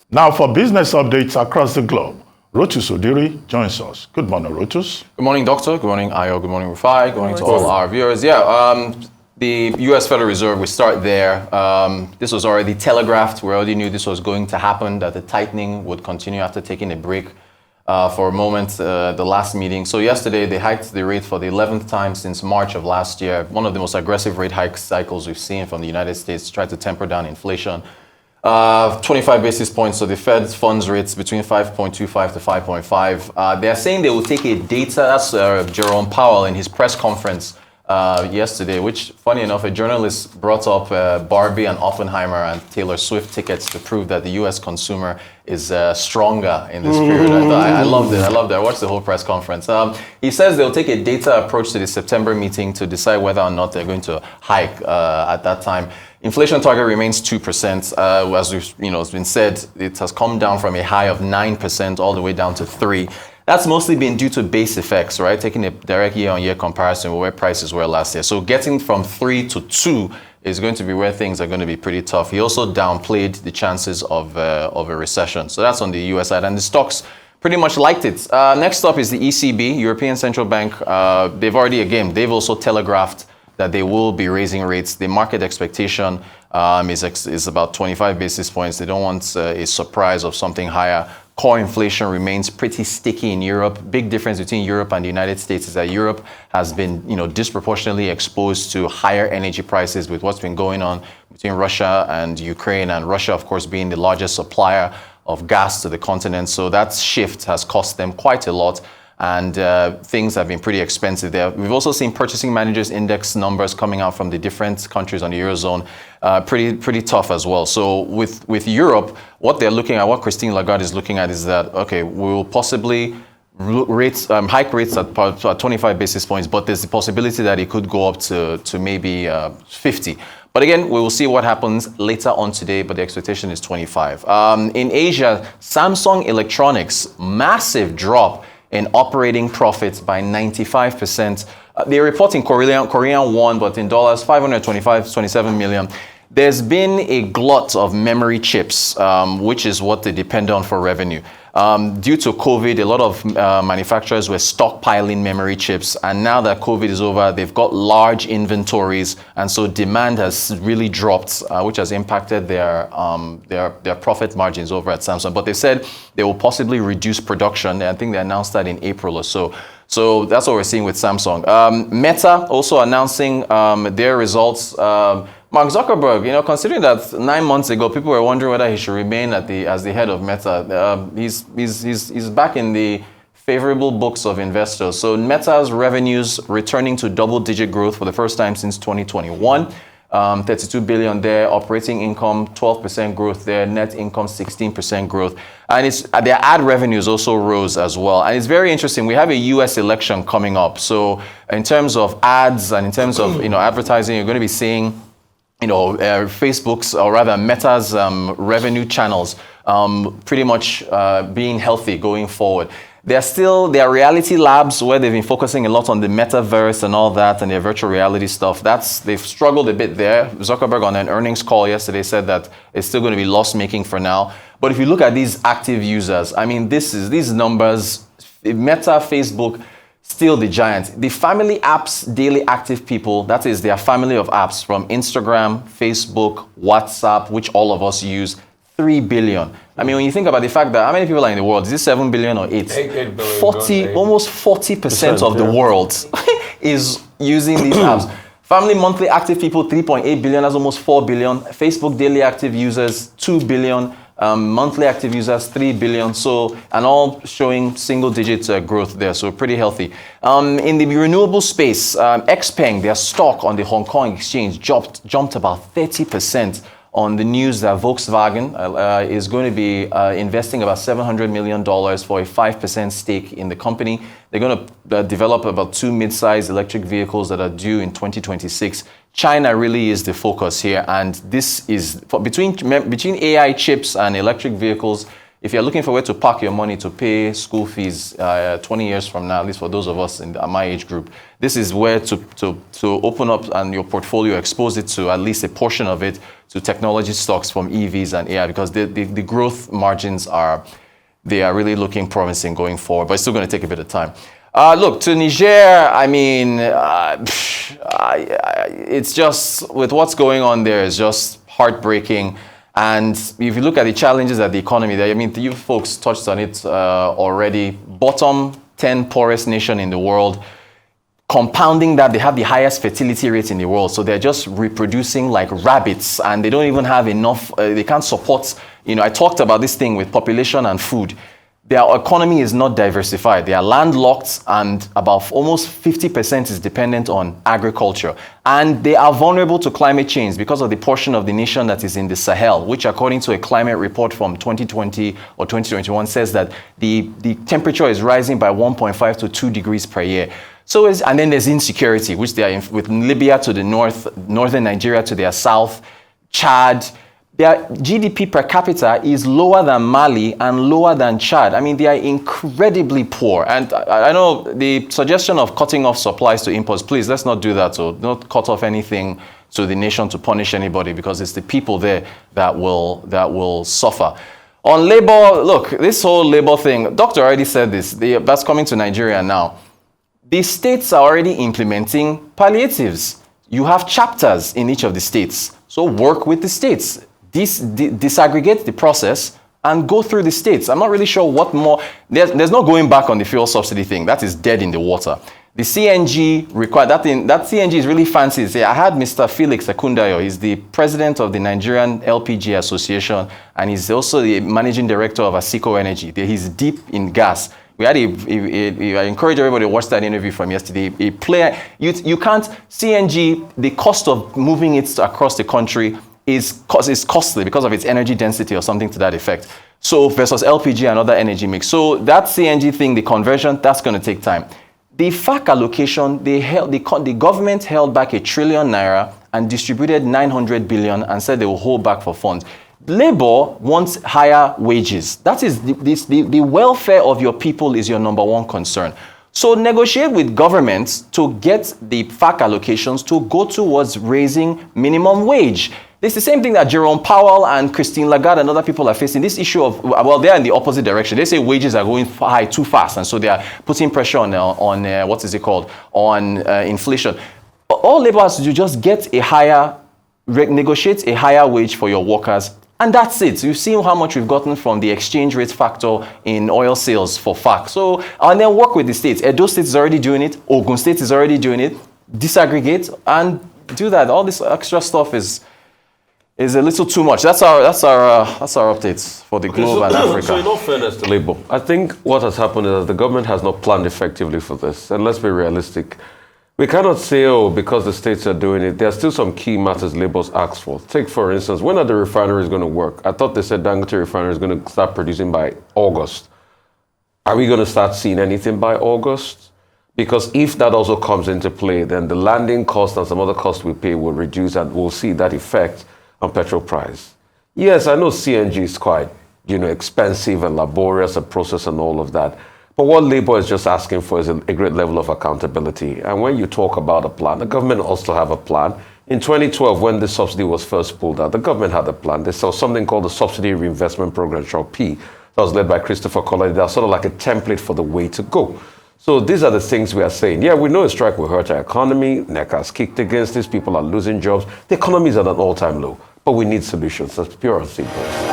Now for business updates across the globe, Rotus Odiri joins us. Good morning, Rotus. Good morning, Doctor. Good morning, Ayo. Good morning, Rufai. Good morning to all our viewers. The U.S. Federal Reserve, we start there. This was already telegraphed. We already knew this was going to happen, that the tightening would continue after taking a break for a moment, the last meeting. So yesterday, they hiked the rate for the 11th time since March of last year. One of the most aggressive rate hike cycles we've seen from the United States to try to temper down inflation. 25 basis points, so the Fed's funds rates between 5.25 to 5.5. They're saying they will take a data, that's Jerome Powell in his press conference yesterday, which, funny enough, a journalist brought up Barbie and Oppenheimer and Taylor Swift tickets to prove that the U.S. consumer is stronger in this period. I loved it. I watched the whole press conference. He says they'll take a data approach to the September meeting to decide whether or not they're going to hike at that time. Inflation target remains 2%. As it's been said, it has come down from a high of 9% all the way down to 3%. That's mostly been due to base effects, right? Taking a direct year-on-year comparison with where prices were last year. So getting from 3 to 2 is going to be where things are going to be pretty tough. He also downplayed the chances of a recession. So that's on the US side. And the stocks pretty much liked it. Next up is the ECB, European Central Bank. They've also telegraphed that they will be raising rates. The market expectation is about 25 basis points. They don't want a surprise of something higher. Core inflation remains pretty sticky in Europe. Big difference between Europe and the United States is that Europe has been, disproportionately exposed to higher energy prices with what's been going on between Russia and Ukraine, and Russia, of course, being the largest supplier of gas to the continent. So that shift has cost them quite a lot, and things have been pretty expensive there. We've also seen purchasing managers index numbers coming out from the different countries on the Eurozone, pretty tough as well. So with Europe, what they're looking at, what Christine Lagarde is looking at is that, okay, we'll possibly hike rates at 25 basis points, but there's the possibility that it could go up to maybe 50. But again, we will see what happens later on today, but the expectation is 25. In Asia, Samsung Electronics, massive drop in operating profits by 95%. They're reporting Korean won, but in dollars, 27 million. There's been a glut of memory chips, which is what they depend on for revenue. Due to COVID, a lot of manufacturers were stockpiling memory chips, and now that COVID is over, they've got large inventories, and so demand has really dropped, which has impacted their profit margins over at Samsung. But they said they will possibly reduce production. I think they announced that in April or so. So that's what we're seeing with Samsung. Meta also announcing their results. Mark Zuckerberg, considering that 9 months ago people were wondering whether he should remain as the head of Meta, he's back in the favorable books of investors. So Meta's revenues returning to double-digit growth for the first time since 2021. 32 billion there, operating income 12% growth there, net income 16% growth, and their ad revenues also rose as well. And it's very interesting. We have a U.S. election coming up, so in terms of ads and in terms of advertising, you're going to be seeing Facebook's, or rather Meta's revenue channels pretty much being healthy going forward. There are reality labs where they've been focusing a lot on the metaverse and all that, and their virtual reality stuff. They've struggled a bit there. Zuckerberg on an earnings call yesterday said that it's still going to be loss-making for now. But if you look at these active users, I mean, these numbers, Meta, Facebook, still the giant. The family apps daily active people, that is their family of apps from Instagram, Facebook, WhatsApp, which all of us use, 3 billion. I mean, when you think about the fact that how many people are in the world? Is it 7 billion or 8? 8 billion. Almost 40% of the world is using these apps. Family monthly active people, 3.8 billion, that's almost 4 billion. Facebook daily active users, 2 billion. Monthly active users, 3 billion. So, and all showing single-digit growth there. So pretty healthy. In the renewable space, Xpeng, their stock on the Hong Kong exchange jumped about 30%. On the news that Volkswagen is going to be investing about $700 million for a 5% stake in the company. They're going to develop about 2 mid-sized electric vehicles that are due in 2026. China really is the focus here, and this is between AI chips and electric vehicles. If you're looking for where to park your money to pay school fees 20 years from now, at least for those of us in my age group, this is where to open up and your portfolio, expose it to at least a portion of it to technology stocks from EVs and AI, because the growth margins are really looking promising going forward, but it's still going to take a bit of time. Look, to Niger, I mean, it's just, with what's going on there, is just heartbreaking. And if you look at the challenges at the economy there, I mean, you folks touched on it already. Bottom 10 poorest nation in the world. Compounding that, they have the highest fertility rate in the world. So they're just reproducing like rabbits, and they don't even have enough, they can't support, I talked about this thing with population and food. Their economy is not diversified. They are landlocked, and about almost 50% is dependent on agriculture. And they are vulnerable to climate change because of the portion of the nation that is in the Sahel, which according to a climate report from 2020 or 2021 says that the temperature is rising by 1.5 to 2 degrees per year. And then there's insecurity, which they are with Libya to the north, northern Nigeria to their south, Chad. Their GDP per capita is lower than Mali and lower than Chad. I mean, they are incredibly poor. And I know the suggestion of cutting off supplies to imports, please, let's not do that. So not cut off anything to the nation to punish anybody, because it's the people there that will suffer. On labor, look, this whole labor thing, Doctor already said this, that's coming to Nigeria now. The states are already implementing palliatives. You have chapters in each of the states. So work with the states. Disaggregate the process and go through the states. I'm not really sure what more. There's no going back on the fuel subsidy thing. That is dead in the water. The CNG required, that CNG is really fancy. I had Mr. Felix Ekundayo. He's the president of the Nigerian LPG Association, and he's also the managing director of Asico Energy. He's deep in gas. We had I encourage everybody to watch that interview from yesterday. You can't, CNG, the cost of moving it across the country is costly because of its energy density or something to that effect. So versus LPG and other energy mix. So that CNG thing, the conversion, that's going to take time. The FAC allocation, the government held back ₦1 trillion and distributed 900 billion and said they will hold back for funds. Labor wants higher wages. That is the welfare of your people is your number one concern. So negotiate with governments to get the FAC allocations to go towards raising minimum wage. It's the same thing that Jerome Powell and Christine Lagarde and other people are facing. This issue of, well, they're in the opposite direction. They say wages are going high too fast, and so they are putting pressure on what is it called, on inflation. All labor has to do just get negotiate a higher wage for your workers, and that's it. You've seen how much we've gotten from the exchange rate factor in oil sales for FAC. So, and then work with the states. Edo State is already doing it. Ogun State is already doing it. Disaggregate and do that. All this extra stuff is a little too much. That's our updates for the globe and Africa. So in all fairness to Labour, I think what has happened is that the government has not planned effectively for this. And let's be realistic. We cannot say, because the states are doing it, there are still some key matters Labour's asked for. Take, for instance, when are the refineries going to work? I thought they said Dangote refinery is going to start producing by August. Are we going to start seeing anything by August? Because if that also comes into play, then the landing cost and some other costs we pay will reduce, and we'll see that effect on petrol price. Yes, I know CNG is quite, expensive and laborious, a process and all of that. But what Labour is just asking for is a great level of accountability. And when you talk about a plan, the government also have a plan. In 2012, when the subsidy was first pulled out, the government had a plan. They saw something called the Subsidy Reinvestment Program, SHRP, that was led by Christopher Colley. That's sort of like a template for the way to go. So these are the things we are saying. Yeah, we know a strike will hurt our economy. NEC has kicked against this. People are losing jobs. The economy is at an all-time low. But we need solutions. That's pure and simple.